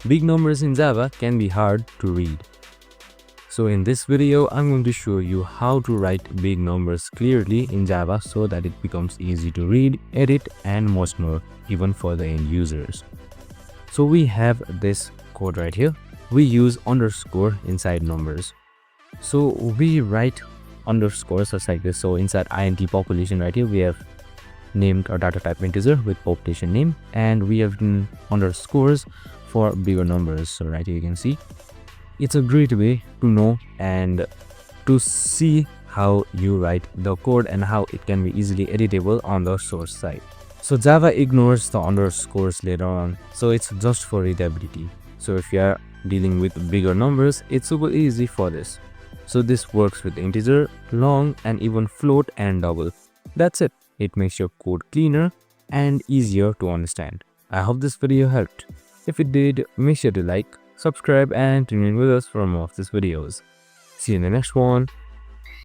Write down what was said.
Big numbers in Java can be hard to read. So in this video, I'm going to show you how to write big numbers clearly in Java so that it becomes easy to read, edit, and much more, even for the end users. So we have this code right here. We use underscore inside numbers. So we write underscores just like this. So inside int population right here, we have named our data type integer with population name, and we have done underscores for bigger numbers. So right here you can see it's a great way to know and to see how you write the code and how it can be easily editable on the source side. So Java ignores the underscores later on, so it's just for readability. So if you are dealing with bigger numbers, it's super easy for this. So this works with integer, long, and even float and double. That's it. It makes your code cleaner and easier to understand. I hope this video helped. If it did, make sure to like, subscribe, and tune in with us for more of these videos. See you in the next one.